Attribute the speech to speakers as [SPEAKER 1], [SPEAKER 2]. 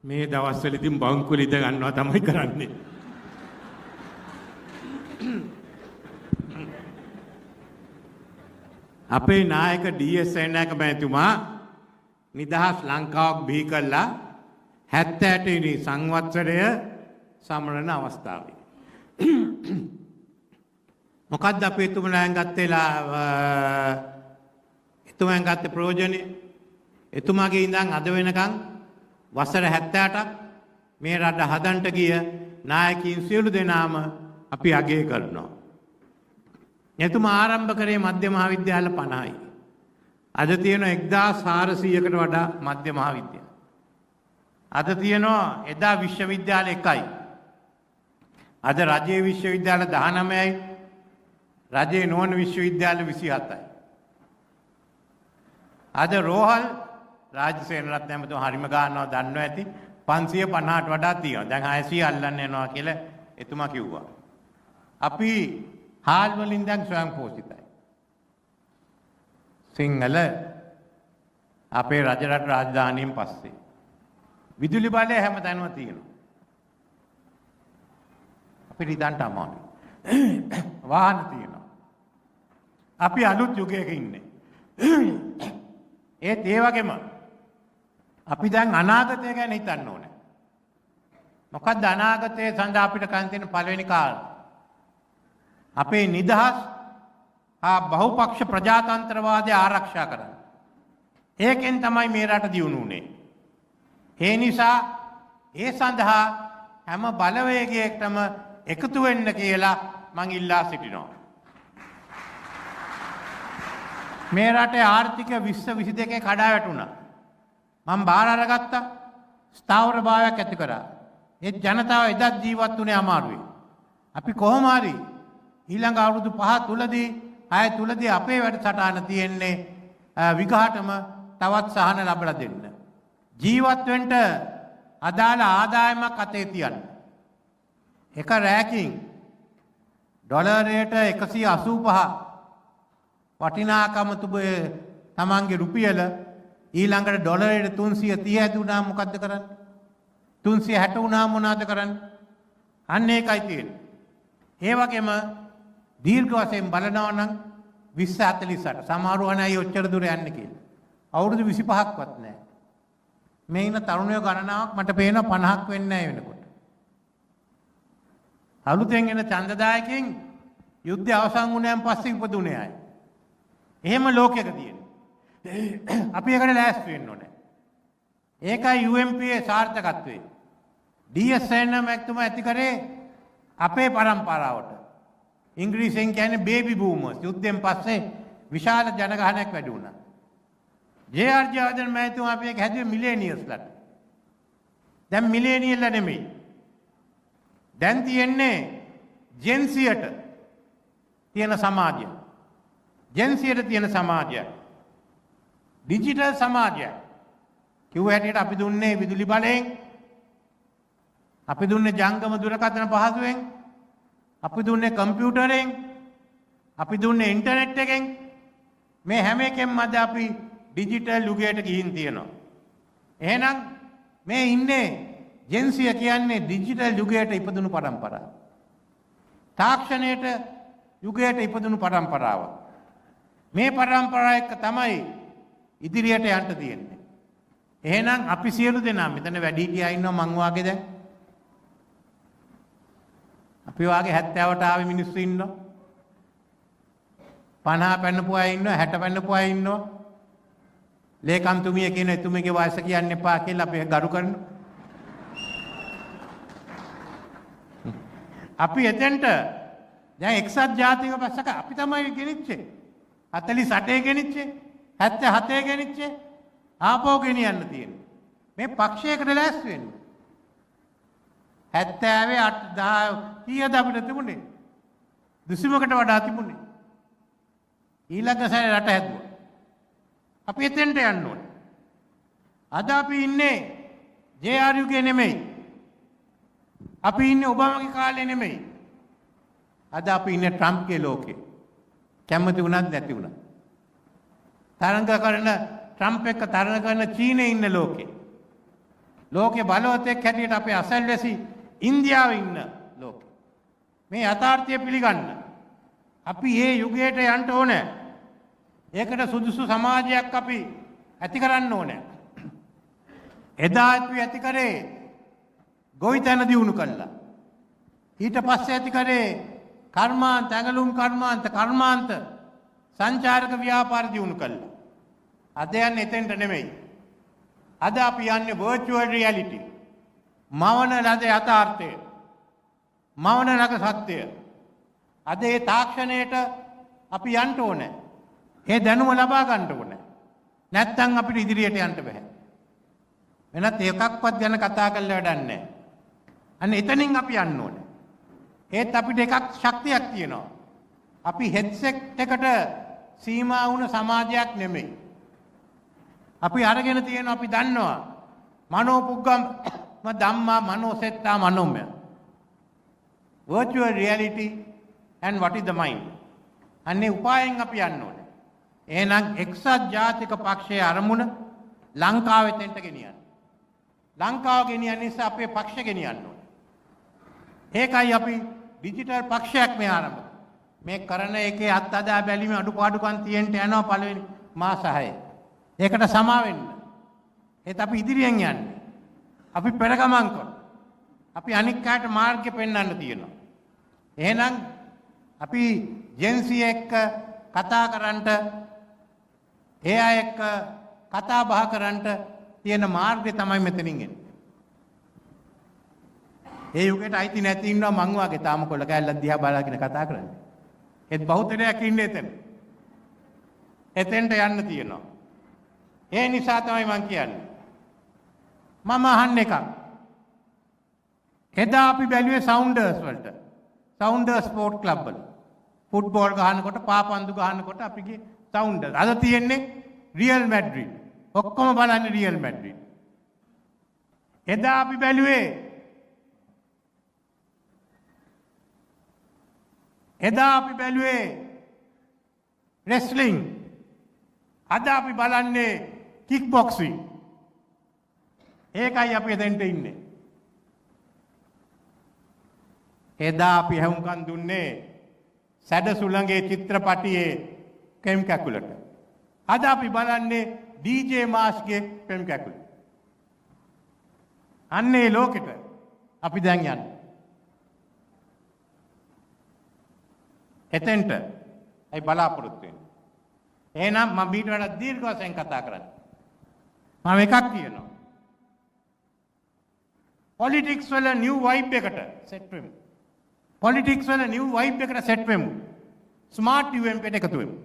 [SPEAKER 1] මේ දවස්වල ඉතින් බංකුවල ඉඳ ගන්නවා තමයි කරන්නේ. අපේ නායක ඩී.එස්. සේනානායක මහතුමා නිදහස් ලංකාවක් බිහි කළා 78 වෙනි සංවත්සරය සමරන අවස්ථාවේ. මොකද්ද අපේ එතුමලාන් ගත්තේ ප්‍රයෝජනේ? එතුමාගේ ඉඳන් අද වෙනකන් වසර 78ක් මේ රට හදන්නට ගිය නායකයින් සියලු දෙනාම අපි අගය කරනවා. එතුමා ආරම්භ කරේ මධ්‍ය මහාවිද්‍යාල 50යි. අද තියෙන 1400කට වඩා මධ්‍ය මහාවිද්‍යාල. අද තියෙනවා එදා විශ්වවිද්‍යාල 1යි. අද රජයේ විශ්වවිද්‍යාල 19යි. රජයේ නොවන විශ්වවිද්‍යාල 27යි. අද රෝහල් රාජසේනරත්න ඇමතුමා හරිම ගන්නවා දන්නවා ඇති 550ට වඩා තියෙනවා. දැන් 600 අල්ලන්න යනවා කියලා එතුමා කිව්වා. අපි හාල් වලින් දැන් ස්වයං පෝෂිතයි. සිංහල අපේ රජරට රාජධානියෙන් පස්සේ විදුලි බලය හැමතැනම තියෙනවා. අපිට ඉදන්ට අමාරුයි. වාහන තියෙනවා. අපි අලුත් යුගයක ඉන්නේ. ඒත් ඒ වගේම අපි දැන් අනාගතය ගැන හිතන්න ඕනේ. මොකද්ද අනාගතය සඳහා අපිට කන් තියෙන පළවෙනි කාරණා? අපේ නිදහස් බහුපක්ෂ ප්‍රජාතන්ත්‍රවාදය ආරක්ෂා කරන්න. ඒකෙන් තමයි මේ රට දියුණු වුනේ. ඒ නිසා ඒ සඳහා හැම බලවේගයකටම එකතු වෙන්න කියලා මං ඉල්ලා සිටිනවා. මේ රටේ ආර්ථිකය 2022 කඩා වැටුණා. මම බාර අරගත්තා. ස්ථාවරභාවයක් ඇති කරා. ඒ ජනතාව එදත් ජීවත් වුණේ අමාරුයි. අපි කොහොම හරි ඊළඟ අවුරුදු 5 තුලදී 6 තුලදී අපේ වැඩසටහන තියෙන්නේ විගහටම තවත් සහන ලැබලා දෙන්න. ජීවත් වෙන්න අදාළ ආදායමක් අතේ තියන්න. එක රැකින් ඩොලරයට 185 වටිනාකම තමන්ගේ රුපියල ඊළඟට ඩොලරයට 330 ඇදුණා මොකද්ද කරන්නේ? 360 වුණා මොනවද කරන්නේ? අන්න ඒකයි තියෙන්නේ. ඒ වගේම දීර්ඝ වශයෙන් බලනවා නම් 2048 සමහරව අනයි ඔච්චර දුර යන්නේ කියලා. අවුරුදු 25ක්වත් නැහැ. මේ ඉන්න තරුණයෝ ගණනාවක් මට පේනවා 50ක් වෙන්නේ නැහැ වෙනකොට. අලුතෙන් එන ඡන්දදායකයන් යුද්ධය අවසන් වුණාන් පස්සේ ඉපදුනේ අය. එහෙම ලෝකයක තියෙනවා. අපි ඒකට ලෑස්ති වෙන්න ඕනේ. ඒකයි UMPA සාර්ථකත්වය. ඩී.එස්. සේනානායකතුමා ඇති කරේ අපේ පරම්පරාවට. ඉංග්‍රීසියෙන් කියන්නේ බේබි බූමර්ස්. යුද්ධයෙන් පස්සේ විශාල ජනගහනයක් වැඩි වුණා. ජේ.ආර්. ජයවර්ධන මහතුමා අපි එක හැදුවේ මිලේනියර්ස්ලට. දැන් මිලේනියල්ලා නෙමෙයි. දැන් තියෙන්නේ ජෙන්සියට තියෙන සමාජය. ජෙන්සියට තියෙන සමාජය. ඩිජිටල් සමාජය. කිව්ව හැටියට අපි දුන්නේ විදුලි බලයෙන්. අපි දුන්නේ ජංගම දුරකථන පහසුවෙන්. අපි දුන්නේ කම්පියුටරෙන්. අපි දුන්නේ ඉන්ටර්නෙට් එකෙන්. මේ හැම එකෙන්ම අද අපි ඩිජිටල් යුගයට ගිහින් තියෙනවා. එහෙනම් මේ ඉන්නේ ජෙන්සිය කියන්නේ ඩිජිටල් යුගයට ඉපදුණු පරම්පරාව. තාක්ෂණයට යුගයට ඉපදුණු පරම්පරාව. මේ පරම්පරාව එක්ක තමයි ඉදිරියට යන්න තියෙන්නේ. එහෙනම් අපි සියලු දෙනා මෙතන වැඩිහිටියා ඉන්නවා මං වාගේ දැන්. අපි වාගේ 70ට ආවේ මිනිස්සු ඉන්නවා. 50 පැන්නපු අය ඉන්නවා 60 පැන්නපු අය ඉන්නවා. ලේකම්තුමිය කියන එතුමියගේ වයස කියන්න එපා කියලා අපි ගරු කරනවා. අපි එතෙන්ට දැන් එක්සත් ජාතික පස්සක අපි තමයි ගෙනිච්චේ. 48 ගෙනිච්චේ 77 ගෙනිච්චේ ආපහු ගෙනියන්න තියෙන්නේ. මේ පක්ෂයකට ලෑස්ති වෙන්න. 70 8 කීයද අපිට තිබුණේ? දුසිමකට වඩා තිබුණේ. ඊළඟ සැරේ රට හැදුවා. අපි එතෙන්ට යන්න ඕනේ. අද අපි ඉන්නේ ජේ.ආර්. යුගයේ නෙමෙයි. අපි ඉන්නේ ඔබාමාගේ කාලේ නෙමෙයි. අද අපි ඉන්නේ ට්‍රම්ප්ගේ ලෝකේ. කැමති වුණත් නැති වුණත්. තරඟ කරන ට්‍රම්ප් එක්ක තරඟ කරන චීනයේ ඉන්න ලෝකේ. ලෝකේ බලවතෙක් හැටියට අපේ අසල්වැසි ඉන්දියාවේ ඉන්න ලෝකෙ. මේ යථාර්ථය පිළිගන්න. අපි මේ යුගයට යන්න ඕනේ. ඒකට සුදුසු සමාජයක් අපි ඇති කරන්න ඕනේ. එදා අපි ඇති කරේ ගොවිතැන දියුණු කළා. ඊට පස්සේ ඇති කරේ කර්මාන්ත, ඇඟලුම් කර්මාන්ත සංචාරක ව්‍යාපාර දියුණු කළා. අද යන්නේ එතෙන්ට නෙමෙයි. අද අපි යන්නේ virtual reality. මවන ලද යථාර්ථය. මවන ලද සත්‍යය. අද ඒ තාක්ෂණයට අපි යන්න ඕනේ. ඒ දැනුම ලබා ගන්න ඕනේ. නැත්නම් අපිට ඉදිරියට යන්න බෑ. වෙනත් එකක්වත් ගැන කතා කරලා වැඩක් නැහැ. අන්න එතනින් අපි යන්න ඕනේ. ඒත් අපිට එකක් ශක්තියක් තියෙනවා. අපි හෙඩ්සෙට් එකට සීමා වුණ සමාජයක් නෙමෙයි. අපි අරගෙන තියෙන අපි දන්නවා මනෝපුග්ගම ධම්මා මනෝසෙත්තා මනෝමය. virtual reality and what is the mind. අන්නේ උපායෙන් අපි යන්න ඕනේ. එහෙනම් එක්සත් ජාතික පක්ෂයේ අරමුණ ලංකාවෙ තෙන්ට ගෙනියන්න. ලංකාව ගෙනියන්න නිසා අපේ පක්ෂ ගෙනියන්න ඕනේ. ඒකයි අපි ඩිජිටල් පක්ෂයක් මේ ආරම්භ. මේ කරන එකේ අත්අදා බැලීමේ අඩුපාඩුකම් තියෙන්න යනවා පළවෙනි මාස 6. ඒකට සමා වෙන්න. ඒත් අපි ඉදිරියෙන් යන්නේ. අපි පෙරගමන් කරමු. අපි අනික් කාට මාර්ගය පෙන්වන්න තියෙනවා. එහෙනම් අපි ජෙන්සි එක්ක කතා කරන්නට ඒ අය එක්ක කතා බහ කරන්නට තියෙන මාර්ගය තමයි මෙතනින් එන්නේ. ඒ යුගයට අයිති නැති ඉන්නවා මං වගේ තාම කොල්ල කැල්ලක් දිහා බලාගෙන කතා කරන්නේ. ඒත් බහුතරයක් ඉන්නේ එතන. එතෙන්ට යන්න තියෙනවා. ඒ නිසා තමයි මං කියන්නේ. මම අහන්නේ එකක්. එදා අපි බැලුවේ සවුන්ඩර්ස් වලට. සවුන්ඩර්ස් ස්පෝර්ට් ක්ලබ් වල. ෆුට්බෝල් ගහනකොට පාපන්දු ගහනකොට අපි ගියේ සවුන්ඩර්ස්. අද තියෙන්නේ රියල් මැඩ්රිඩ්. ඔක්කොම බලන්නේ රියල් මැඩ්රිඩ්. එදා අපි බැලුවේ රෙස්ලිං. අද අපි බලන්නේ කික් බොක්සිං. ඒකයි අපි එතෙන්ට ඉන්නේ. එදා අපි හැවුම්කන් දුන්නේ සැඩ සුළඟේ චිත්‍රපටියේ කෙම් කැකුලට. අද අපි බලන්නේ DJ මාස්ගේ පෙම් කැකුල. අන්නේ ලෝකෙට අපි දැන් යන්නේ. එතෙන්ට අයි බලාපොරොත්තු වෙන්නේ. එහෙනම් මම ඊට වඩා දීර්ඝ වශයෙන් කතා කරන්නේ. මම එකක් කියනවා. පොලිටික්ස් වල නිව් වයිබ් එකට සෙට් වෙමු. පොලිටික්ස් වල නිව් වයිබ් එකට සෙට් වෙමු. ස්මාර්ට් UMP එකට එකතු වෙමු.